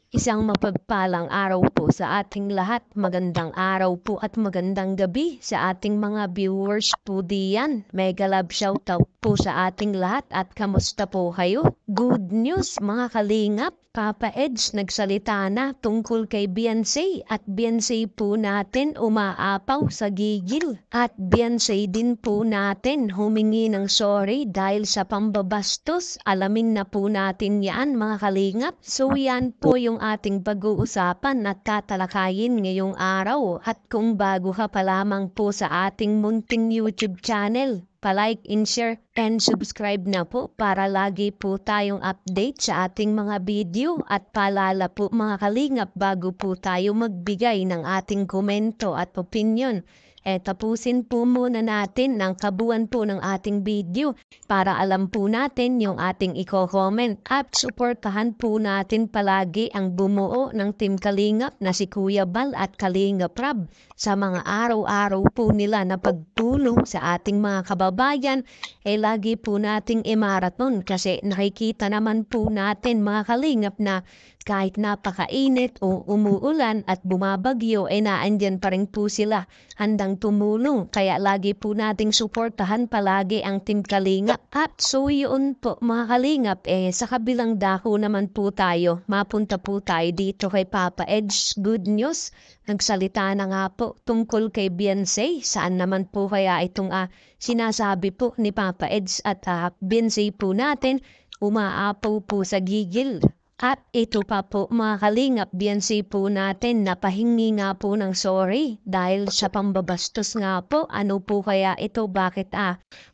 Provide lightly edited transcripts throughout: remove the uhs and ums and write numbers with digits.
Isang mapagpalang araw po sa ating lahat. Magandang araw po at magandang gabi sa ating mga viewers po diyan. Mega love shoutout po sa ating lahat at kamusta po kayo? Good news mga kalingap. Papa Eds nagsalita na tungkol kay Beyonce at Beyonce po natin umaapaw sa gigil. At Beyonce din po natin humingi ng sorry dahil sa pambabastos. Alamin na po natin yan mga kalingap. So yan po yung ating pag-uusapan at tatalakayin ngayong araw. At kung bago ka pa lamang po sa ating munting YouTube channel, palike, share, and subscribe na po para lagi po tayong update sa ating mga video at paalala po mga kalingap bago po tayo magbigay ng ating komento at opinion. Tapusin po muna natin ang kabuuan po ng ating video para alam po natin yung ating i-comment at suportahan po natin palagi ang bumuo ng Team Kalingap na si Kuya Bal at Kalingap Rab sa mga araw-araw po nila na pagtulong sa ating mga kababayan. Lagi po nating i-marathon kasi nakikita naman po natin mga kalingap na kahit napakainit o umuulan at bumabagyo naandyan pa rin po sila handang tumulong. Kaya lagi po nating suportahan palagi ang Team Kalingap. At so yun po mga kalingap, sa kabilang dako naman po tayo. Mapunta po tayo dito kay Papa Edge. Good news, nagsalita na nga po tungkol kay Beyonce. Saan naman po kaya itong sinasabi po ni Papa Edge at Beyonce po natin umaapaw po sa gigil. At ito pa po mga kalingap, Beyonce po natin napahingi nga po ng sorry dahil sa pambabastos nga po. Ano po kaya ito? Bakit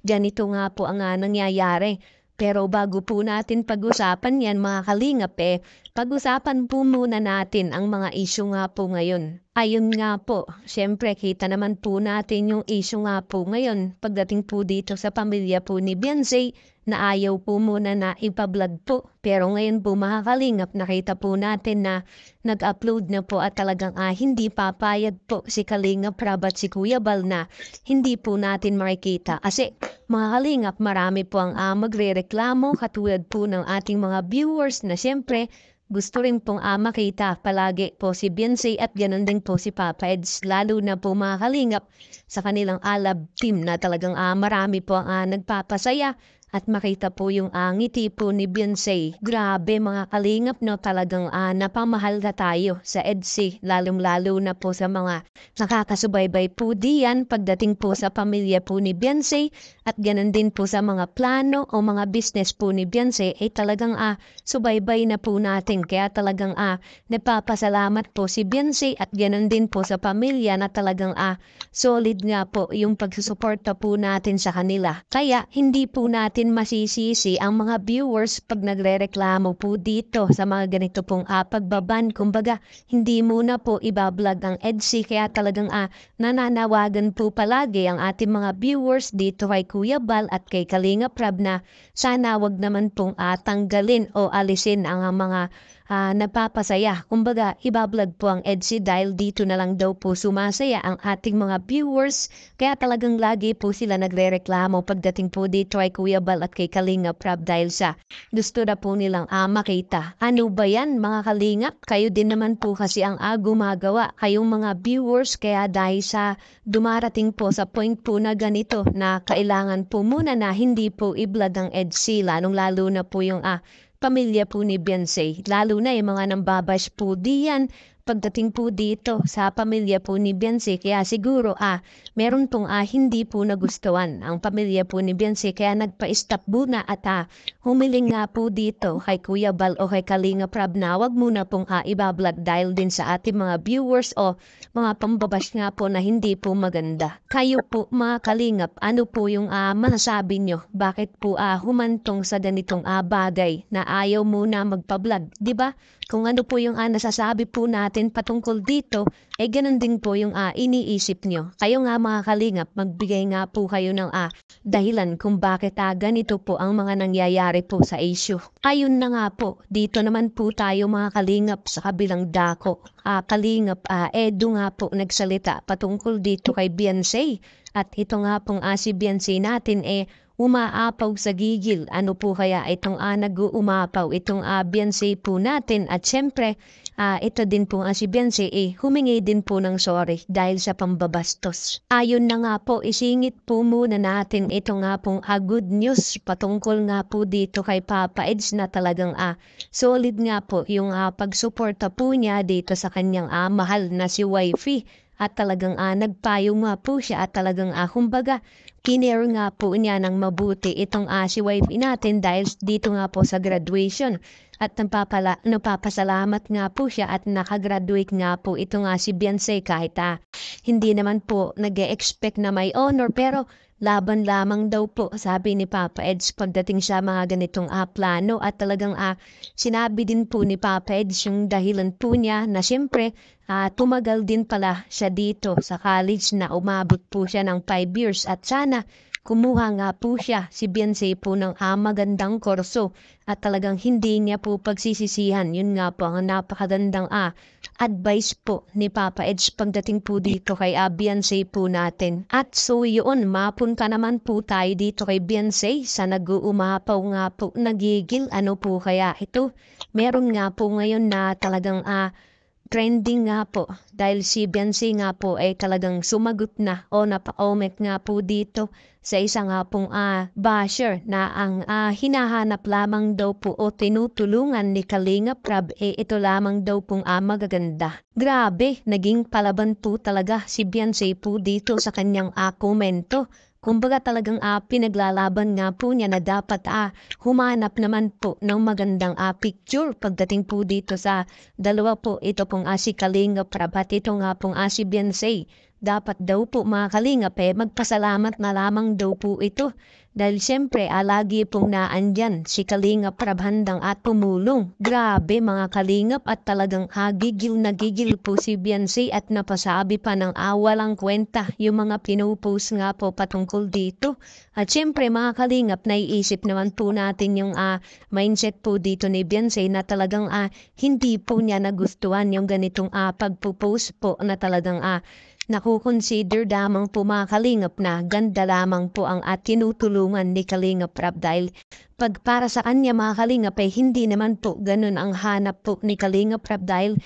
ganito nga po ang nangyayari? Pero bago po natin pag-usapan yan mga kalingap pag-usapan po muna natin ang mga issue nga po ngayon. Ayun nga po, syempre kita naman po natin yung issue nga po ngayon pagdating po dito sa pamilya po ni Beyonce na ayaw po muna na ipa-vlog po. Pero ngayon po mga kalingap, nakita po natin na nag-upload na po at talagang hindi papayag po si Kalingap Rab at si Kuya Bal na hindi po natin makikita. Kasi mga kalingap, marami po ang magre-reklamo katulad po ng ating mga viewers na syempre gusto rin pong makita palagi po si Beyonce at ganun din po si Papa Eds, lalo na po mga kalingap sa kanilang alab team na talagang marami po ang nagpapasaya at makita po yung ngiti po ni Beyonce. Grabe mga kalingap no, talagang napamahal na tayo sa EDC, lalong-lalo na po sa mga nakakasubaybay po diyan pagdating po sa pamilya po ni Beyonce at ganun din po sa mga plano o mga business po ni Beyonce talagang subaybay na po natin. Kaya talagang napapasalamat po si Beyonce at ganun din po sa pamilya na talagang solid nga po yung pagsusuporta po natin sa kanila. Kaya hindi po natin masisisi ang mga viewers pag nagrereklamo po dito sa mga ganito pong pagbaban. Kumbaga, hindi muna po ibablog ang EDC kaya talagang nananawagan po palagi ang ating mga viewers dito kay Kuya Bal at kay Kalingap Rab na sana wag naman pong tanggalin o alisin ang mga nagpapasaya. Kumbaga, ibablog po ang EDC dahil dito na lang daw po sumasaya ang ating mga viewers. Kaya talagang lagi po sila nagrereklamo pagdating po dito ay Kuya Bal at kay Kalingap Rab dahil sa gusto na po nilang makita. Ano ba yan mga kalingap? Kayo din naman po kasi ang gumagawa. Kayong mga viewers kaya dahil sa dumarating po sa point po na ganito na kailangan po muna na hindi po i-vlog ang EDC lalong-lalo na po yung pamilya po ni Beyonce, lalo na yung mga nambabash po diyan pagdating po dito sa pamilya po ni Beyonce. Kaya siguro meron pong hindi po nagustuhan ang pamilya po ni Beyonce kaya nagpa-stop muna at humiling nga po dito kay Kuya Bal o kay Kalingap Rab na wag muna pong ibablog dahil din sa ating mga viewers o mga pambabash nga po na hindi po maganda. Kayo po mga kalingap, ano po yung masasabi nyo? Bakit po humantong sa ganitong bagay na ayaw muna magpa-vlog? Diba? Kung ano po yung nasasabi po natin patungkol dito, ganun din po yung iniisip nyo. Kayo nga mga kalingap, magbigay nga po kayo ng dahilan kung bakit ganito po ang mga nangyayari po sa issue. Ayun na nga po, dito naman po tayo mga kalingap sa kabilang dako. Kalingap Edu nga po nagsalita patungkol dito kay Beyonce. At ito nga pong si Beyonce natin umaapaw sa gigil. Ano po kaya itong nag-uumapaw, itong Beyonce po natin. At syempre, ito din po si Beyonce humingi din po ng sorry dahil sa pambabastos. Ayon na nga po, isingit po muna natin ito nga pong good news patungkol nga po dito kay Papa Eds na talagang solid nga po yung pagsuporta po niya dito sa kanyang mahal na si wifey. At talagang nagpayo nga po siya at talagang kumbaga kinare nga po niya ng mabuti itong si wifey natin dahil dito nga po sa graduation. At napapasalamat nga po siya at nakagraduate nga po ito nga si Beyonce kahit hindi naman po nag-expect na may honor pero laban lamang daw po sabi ni Papa Eds pagdating sa mga ganitong plano at talagang sinabi din po ni Papa Eds yung dahilan po niya na siyempre tumagal din pala siya dito sa college na umabot po siya ng 5 years at sana kumuha nga po siya si Beyonce po ng magandang kurso at talagang hindi niya po pagsisisihan. Yun nga po ang napakagandang advice po ni Papa Eds pagdating po dito kay Beyonce po natin. At so yun, mapunta naman po tayo dito kay Beyonce sa nag-uumapaw nga po nagigil. Ano po kaya ito? Meron nga po ngayon na talagang trending nga po dahil si Beyonce nga po ay talagang sumagot na o napa-comment nga po dito sa isa nga pong basher na ang hinahanap lamang daw po o tinutulungan ni Kalingap Rab ito lamang daw pong magaganda. Grabe, naging palaban po talaga si Beyonce po dito sa kanyang komento. Kumbaga talagang pinaglalaban nga po niya na dapat humanap naman po ng magandang picture pagdating po dito sa dalawa po ito pong si Kalingap Rab at ito nga pong si Beyonce. Dapat daw po mga Kalingap magpasalamat na lamang daw po ito dahil siyempre lagi pong naandyan si Kalingap Rab handang at tumulong. Grabe mga Kalingap at talagang gigil na gigil po si Beyonce at napasabi pa ng walang kwenta yung mga pinupost nga po patungkol dito. At siyempre mga Kalingap naiisip naman po natin yung mindset po dito ni Beyonce na talagang hindi po niya nagustuhan yung ganitong pagpo-post po na talagang nakukonsider lamang po mga Kalingap na ganda lamang po ang tinutulungan ni Kalingap Rab dahil pag para sa kanya mga Kalingap hindi naman po ganun ang hanap po ni Kalingap Rab dahil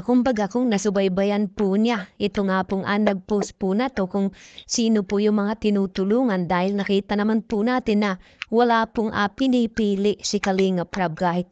kumbaga kung nasubaybayan po niya ito nga pong nag-post po na to kung sino po yung mga tinutulungan dahil nakita naman po natin na wala pong pinipili si Kalingap Rab kahit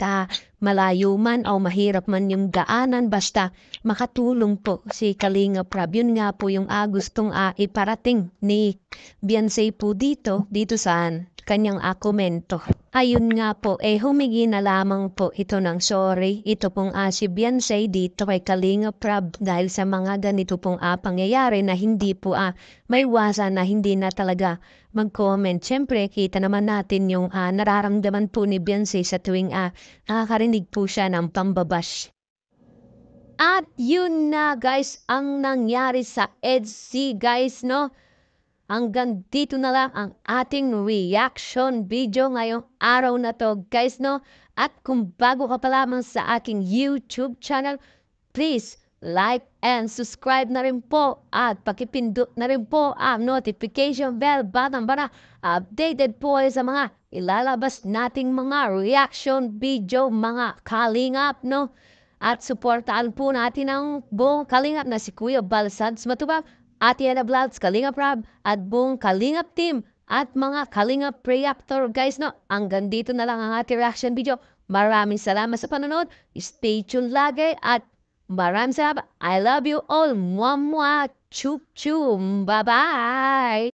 malayo man o mahirap man yung daanan basta makatulong po si Kalingap Rab. Yun nga po yung gustong iparating ni Beyonce po dito sa kanyang komento. Ayun nga po, humingi na lamang po ito ng sorry. Ito pong si Beyonce dito kay Kalingap Rab dahil sa mga ganito pong pangyayari na hindi po may iwasan na hindi na talaga mag-comment. Siyempre, kita naman natin yung nararamdaman po ni Beyonce sa tuwing nakakarinig po siya ng pambabash. At yun na guys, ang nangyari sa EDC guys, no? Hanggang dito na lang ang ating reaction video ngayong araw na to guys, no? At kung bago ka pa lamang sa aking YouTube channel, please like and subscribe na rin po at pakipindot na rin po ang notification bell button para updated po sa mga ilalabas nating mga reaction video mga Kalingap, no? At supportaan po natin ang buong Kalingap na si Kuya Balsads Matubang, Ate Ana Vlogs, Kalingap Rab, at buong Kalingap team at mga Kalingap Reactor guys, no? Hanggang dito na lang ang ating reaction video. Maraming salamat sa panonood. Stay tuned lagi at maraming salamat. I love you all. Mwah mwah. Chup chum. Bye bye.